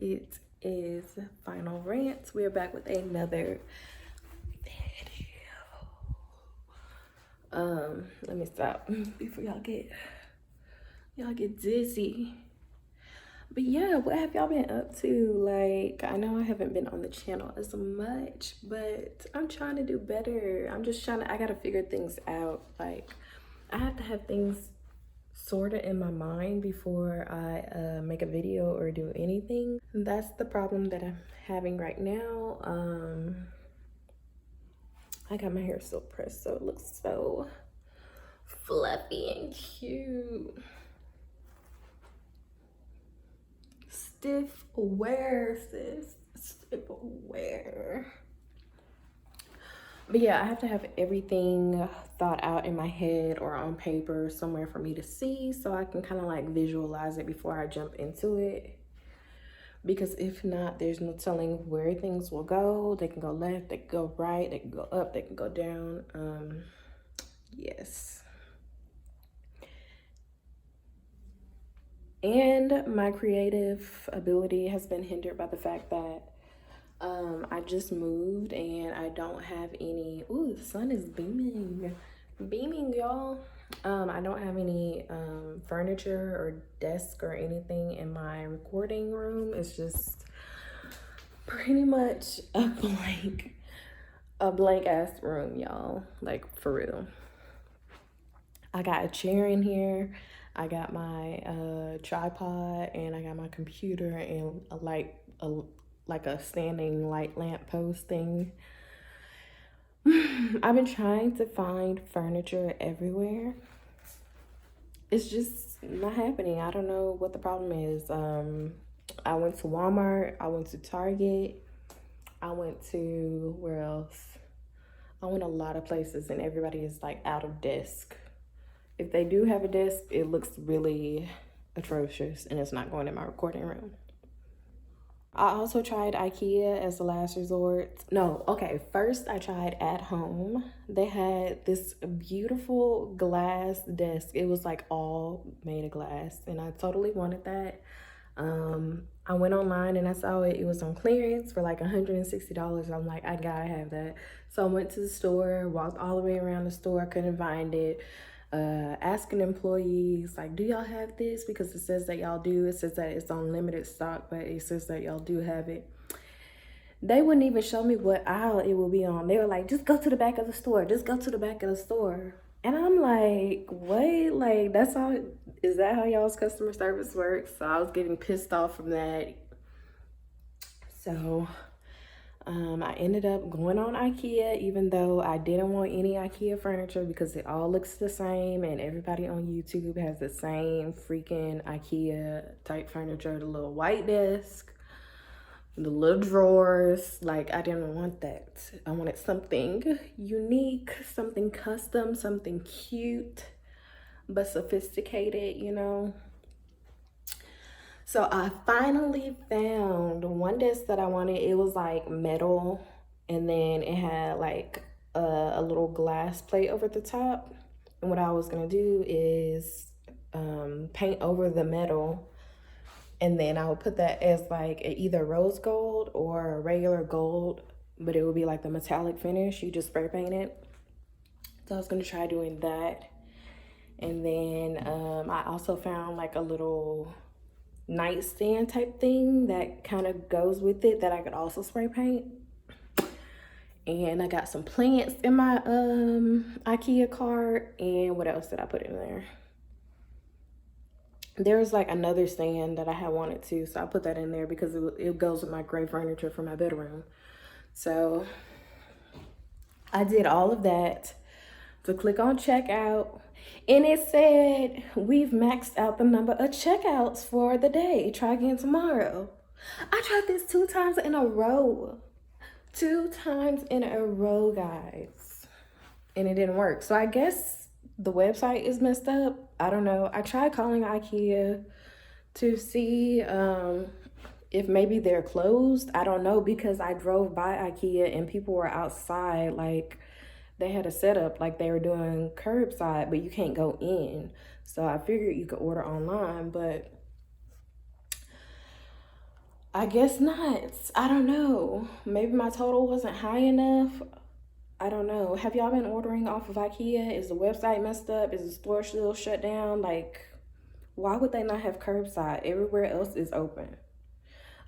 It is Final Rant. We're back with another video. Let me stop before y'all get dizzy. But yeah, what have y'all been up to? Like, I know I haven't been on the channel as much, but I'm trying to do better. I gotta figure things out. Like, I have to have things sorted in my mind before I make a video or do anything. And that's the problem that I'm having right now. I got my hair still pressed, so it looks so fluffy and cute. Stiff wear, sis. Stiff wear. But yeah, I have to have everything thought out in my head or on paper somewhere for me to see so I can kind of like visualize it before I jump into it. Because if not, there's no telling where things will go. They can go left, they can go right, they can go up, they can go down. Yes. And my creative ability has been hindered by the fact that I just moved and I don't have any. Ooh, the sun is beaming y'all. I don't have any furniture or desk or anything in my recording room. It's just pretty much a blank ass room, y'all. Like, for real. I got a chair in here, I got my tripod, and I got my computer and a light, like a standing light lamp post thing. I've been trying to find furniture everywhere. It's just not happening. I don't know what the problem is. I went to Walmart, I went to Target, I went to, where else? I went a lot of places and everybody is like out of desk. If they do have a desk, it looks really atrocious and it's not going in my recording room. I also tried IKEA as the last resort. No, okay, first I tried At Home. They had this beautiful glass desk. It was like all made of glass and I totally wanted that. I went online and I saw it. It was on clearance for like $160. I'm like, I gotta have that. So I went to the store, walked all the way around the store, couldn't find it. Asking employees, like, do y'all have this? Because it says that y'all do. It says that it's on limited stock, but it says that y'all do have it. They wouldn't even show me what aisle it will be on. They were like, just go to the back of the store. Just go to the back of the store. And I'm like, what? Like, that's all? Is that how y'all's customer service works? So I was getting pissed off from that. So I ended up going on IKEA, even though I didn't want any IKEA furniture because it all looks the same and everybody on YouTube has the same freaking IKEA type furniture, the little white desk, the little drawers. Like, I didn't want that. I wanted something unique, something custom, something cute, but sophisticated, you know? So I finally found one desk that I wanted. It was like metal and then it had like a little glass plate over the top. And what I was gonna do is paint over the metal and then I would put that as like either rose gold or regular gold, but it would be like the metallic finish. You just spray paint it. So I was gonna try doing that. And then I also found like a little nightstand type thing that kind of goes with it that I could also spray paint. And I got some plants in my IKEA cart. And what else did I put in there? There was like another stand that I had wanted to, so I put that in there because it goes with my gray furniture for my bedroom. So I did all of that to click on checkout. And it said, we've maxed out the number of checkouts for the day. Try again tomorrow. I tried this 2 times in a row. 2 times in a row, guys. And it didn't work. So I guess the website is messed up. I don't know. I tried calling IKEA to see if maybe they're closed. I don't know, because I drove by IKEA and people were outside, like, they had a setup like they were doing curbside, but you can't go in. So I figured you could order online, but I guess not. I don't know. Maybe my total wasn't high enough. I don't know. Have y'all been ordering off of IKEA? Is the website messed up? Is the store still shut down? Like, why would they not have curbside? Everywhere else is open.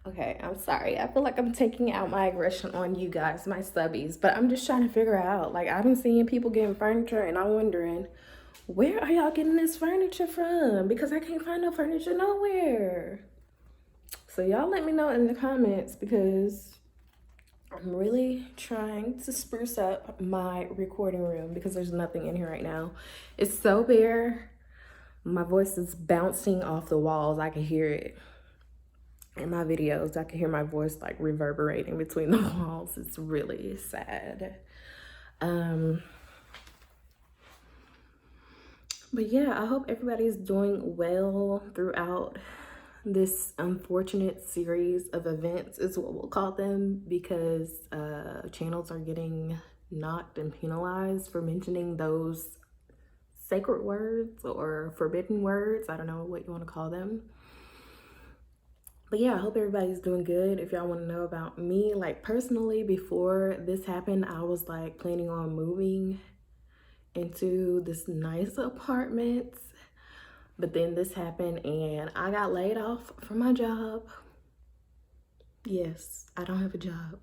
Okay, I'm sorry. I feel like I'm taking out my aggression on you guys, my subbies, but I'm just trying to figure out. Like, I've been seeing people getting furniture, and I'm wondering, where are y'all getting this furniture from? Because I can't find no furniture nowhere. So y'all let me know in the comments, because I'm really trying to spruce up my recording room because there's nothing in here right now. It's so bare. My voice is bouncing off the walls. I can hear it in my videos. I can hear my voice like reverberating between the walls. It's really sad. But yeah, I hope everybody's doing well throughout this unfortunate series of events, is what we'll call them, because channels are getting knocked and penalized for mentioning those sacred words or forbidden words. I don't know what you want to call them. But yeah, I hope everybody's doing good. If y'all want to know about me, like personally, before this happened, I was like planning on moving into this nice apartment. But then this happened and I got laid off from my job. Yes, I don't have a job.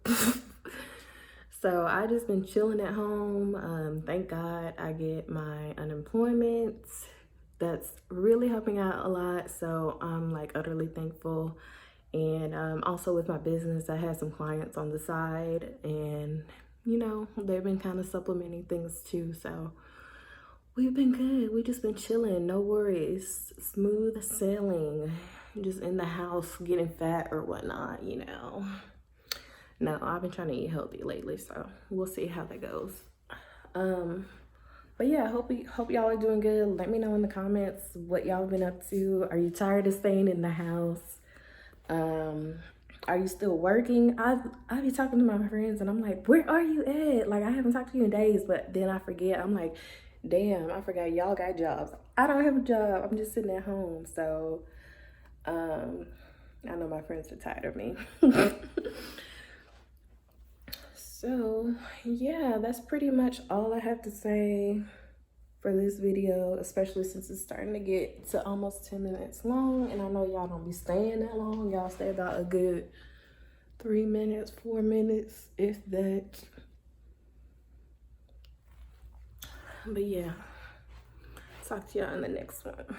So I just been chilling at home. Thank God I get my unemployment. That's really helping out a lot. So I'm like utterly thankful. And also with my business, I had some clients on the side, and you know, they've been kind of supplementing things too. So we've been good. We just been chilling, no worries, smooth sailing, just in the house getting fat or whatnot, you know. No, I've been trying to eat healthy lately, so we'll see how that goes. But yeah, hope y'all are doing good. Let me know in the comments what y'all been up to. Are you tired of staying in the house? Are you still working? I be talking to my friends and I'm like, where are you at? Like, I haven't talked to you in days, but then I forget. I'm like, damn, I forgot y'all got jobs. I don't have a job. I'm just sitting at home. So I know my friends are tired of me. So yeah, that's pretty much all I have to say for this video, especially since it's starting to get to almost 10 minutes long, and I know y'all don't be staying that long. Y'all stay about a good 3 minutes, 4 minutes, if that. But yeah, talk to y'all in the next one.